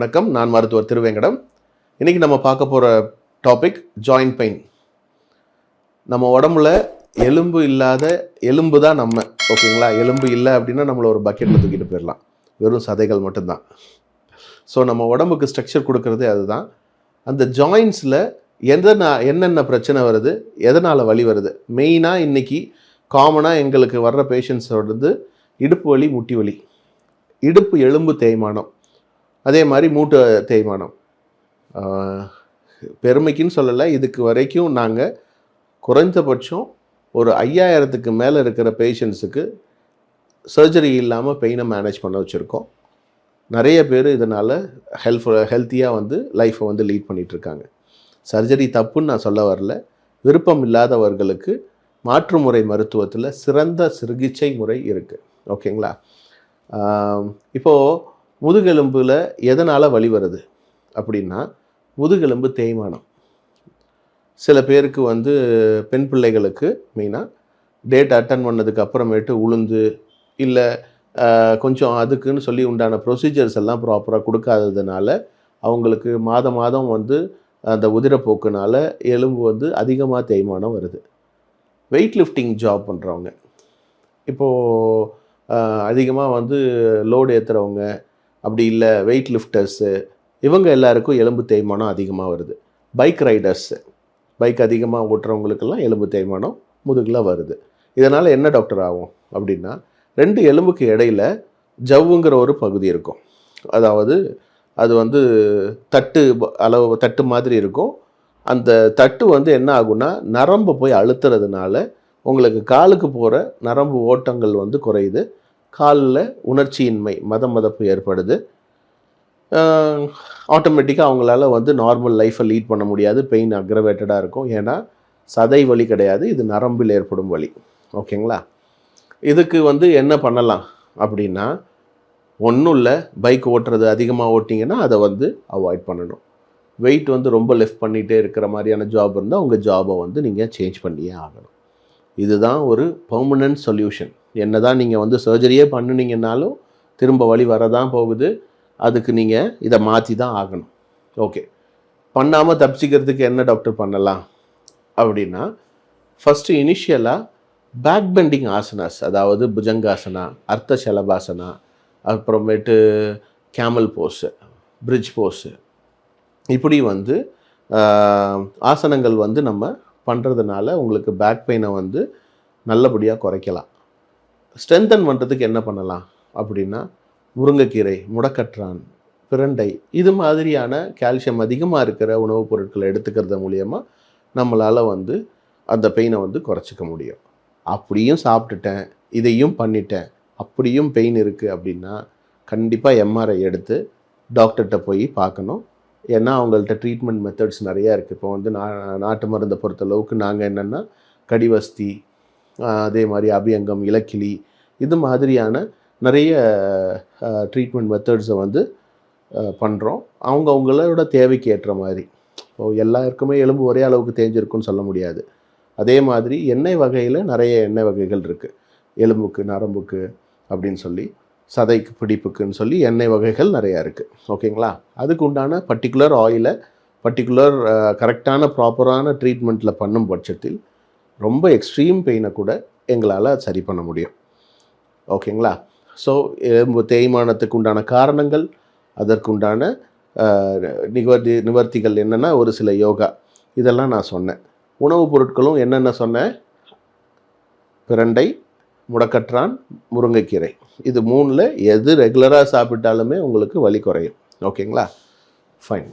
வணக்கம். நான் மருத்துவர் திருவேங்கடம். இன்றைக்கி நம்ம பார்க்க போகிற டாபிக் ஜாயிண்ட் பெயின். நம்ம உடம்புல எலும்பு இல்லாத எலும்பு தான் நம்ம, ஓகேங்களா? எலும்பு இல்லை அப்படின்னா நம்மளை ஒரு பக்கெட்டில் தூக்கிட்டு போயிடலாம், வெறும் சதைகள் மட்டும்தான். ஸோ நம்ம உடம்புக்கு ஸ்ட்ரக்சர் கொடுக்கறதே அதுதான். அந்த ஜாயின்ஸில் என்னென்ன பிரச்சனை வருது, எதனால் வலி வருது? மெயினாக இன்றைக்கி காமனாக எங்களுக்கு வர்ற பேஷண்ட்ஸோடது இடுப்பு வலி, முட்டி வலி, இடுப்பு எலும்பு தேய்மானம், அதே மாதிரி மூட்டு தேய்மானம். பெருமைக்குன்னு சொல்லலை, இதுக்கு வரைக்கும் நாங்கள் குறைந்தபட்சம் ஒரு 5000க்கு மேலே இருக்கிற பேஷண்ட்ஸுக்கு சர்ஜரி இல்லாமல் பெயினை மேனேஜ் பண்ண வச்சுருக்கோம். நிறைய பேர் இதனால் ஹெல்த்தியாக லைஃப்பை லீட் பண்ணிகிட்ருக்காங்க. சர்ஜரி தப்புன்னு நான் சொல்ல வரல. விருப்பம் இல்லாதவர்களுக்கு மாற்று முறை மருத்துவத்தில் சிறந்த சிகிச்சை முறை இருக்குது, ஓகேங்களா? இப்போது முதுகெலும்பில் எதனால் வலி வருது அப்படின்னா, முதுகெலும்பு தேய்மானம். சில பேருக்கு பெண் பிள்ளைகளுக்கு மெயினாக டேட் அட்டன் பண்ணதுக்கு அப்புறமேட்டு உளுந்து இல்லை கொஞ்சம் அதுக்குன்னு சொல்லி உண்டான ப்ரொசீஜர்ஸ் எல்லாம் ப்ராப்பராக கொடுக்காததுனால அவங்களுக்கு மாதம் அந்த உதிரப்போக்குனால எலும்பு அதிகமாக தேய்மானம் வருது. வெயிட் லிஃப்டிங் ஜாப் பண்ணுறவங்க, இப்போது அதிகமாக லோடு ஏற்றுறவங்க, அப்படி இல்லை வெயிட் லிஃப்டர்ஸு, இவங்க எல்லாருக்கும் எலும்பு தேய்மானம் அதிகமாக வருது. பைக் ரைடர்ஸு, பைக் அதிகமாக ஓட்டுறவங்களுக்கெல்லாம் எலும்பு தேய்மானம் முதுகில் வருது. இதனால் என்ன டாக்டர் ஆகும் அப்படின்னா, 2 எலும்புக்கு இடையில் ஜவ்வுங்கிற ஒரு பகுதி இருக்கும். அதாவது அது தட்டு அளவு தட்டு மாதிரி இருக்கும். அந்த தட்டு என்ன ஆகும்னா, நரம்பு போய் அழுத்துறதுனால உங்களுக்கு காலுக்கு போகிற நரம்பு ஓட்டங்கள் குறையுது. காலில் உணர்ச்சியின்மை, மதப்பு ஏற்படுது. ஆட்டோமேட்டிக்காக அவங்களால நார்மல் லைஃப்பை லீட் பண்ண முடியாது. பெயின் அக்ரவேட்டடாக இருக்கும். ஏன்னா சதை வலி கிடையாது, இது நரம்பில் ஏற்படும் வலி, ஓகேங்களா? இதுக்கு என்ன பண்ணலாம் அப்படின்னா, ஒன்றும் இல்லை, பைக் ஓட்டுறது அதிகமாக ஓட்டிங்கன்னா அதை அவாய்ட் பண்ணணும். வெயிட் ரொம்ப லிஃப்ட் பண்ணிகிட்டே இருக்கிற மாதிரியான ஜாப் இருந்தால் உங்கள் ஜாபை நீங்கள் சேஞ்ச் பண்ணியே ஆகணும். இதுதான் ஒரு பெர்மனன்ட் சொல்யூஷன். என்ன தான் நீங்கள் சர்ஜரியே பண்ணினீங்கன்னாலும் திரும்ப வலி வரதான் போகுது. அதுக்கு நீங்கள் இதை மாற்றி தான் ஆகணும். ஓகே, பண்ணாமல் தப்பிச்சிக்கிறதுக்கு என்ன டாக்டர் பண்ணலாம் அப்படின்னா, ஃபஸ்ட்டு இனிஷியலாக பேக் பெண்டிங் ஆசனாஸ், அதாவது புஜங்காசனா, அர்த்த சலபாசனா, அப்புறமேட்டு கேமல் போஸு, பிரிட்ஜ் போஸு, இப்படி ஆசனங்கள் நம்ம பண்ணுறதுனால உங்களுக்கு பேக் பெயினை நல்லபடியாக குறைக்கலாம். ஸ்ட்ரென்தன் பண்ணுறதுக்கு என்ன பண்ணலாம் அப்படின்னா, முருங்கைக்கீரை, முடக்கற்றான், பிரண்டை, இது மாதிரியான கால்சியம் அதிகமாக இருக்கிற உணவுப் பொருட்களை எடுத்துக்கிறது மூலியமாக நம்மளால் அந்த பெயினை குறைச்சிக்க முடியும். அப்படியும் சாப்பிட்டுட்டேன், இதையும் பண்ணிட்டேன், அப்படியும் பெயின் இருக்குது அப்படின்னா கண்டிப்பாக எம்ஆர்ஐ எடுத்து டாக்டர்கிட்ட போய் பார்க்கணும். ஏன்னா அவங்கள்ட்ட ட்ரீட்மெண்ட் மெத்தட்ஸ் நிறையா இருக்குது. இப்போ நாட்டு மருந்தை பொறுத்தளவுக்கு நாங்கள் என்னென்னா கடிவஸ்தி, அதே மாதிரி அபியங்கம், இலக்கிலி, இது மாதிரியான நிறைய ட்ரீட்மெண்ட் மெத்தட்ஸை பண்ணுறோம். அவங்களோட தேவைக்கு ஏற்ற மாதிரி. இப்போது எல்லாருக்குமே எலும்பு ஒரே அளவுக்கு தேஞ்சிருக்குன்னு சொல்ல முடியாது. அதே மாதிரி எண்ணெய் வகையில் நிறைய எண்ணெய் வகைகள் இருக்குது. எலும்புக்கு, நரம்புக்கு அப்படின்னு சொல்லி, சதைக்கு, பிடிப்புக்குன்னு சொல்லி எண்ணெய் வகைகள் நிறையா இருக்குது, ஓகேங்களா? அதுக்கு உண்டான பர்டிகுலர் ஆயிலை பர்டிகுலர் கரெக்டான ப்ராப்பரான ட்ரீட்மெண்ட்டில் பண்ணும் பட்சத்தில் ரொம்ப எக்ஸ்ட்ரீம் பெயினை கூட எங்களால் சரி பண்ண முடியும், ஓகேங்களா? ஸோ எலும்பு தேய்மானத்துக்கு உண்டான காரணங்கள், அதற்குண்டான நிவர்த்திகள் என்னென்னா ஒரு சில யோகா, இதெல்லாம் நான் சொன்னேன். உணவுப் பொருட்களும் என்னென்ன சொன்னேன்? பிரண்டை, முடக்கற்றான், முருங்கைக்கீரை, இது 3ல் எது ரெகுலராக சாப்பிட்டாலுமே உங்களுக்கு வலி குறையும், ஓகேங்களா? ஃபைன்.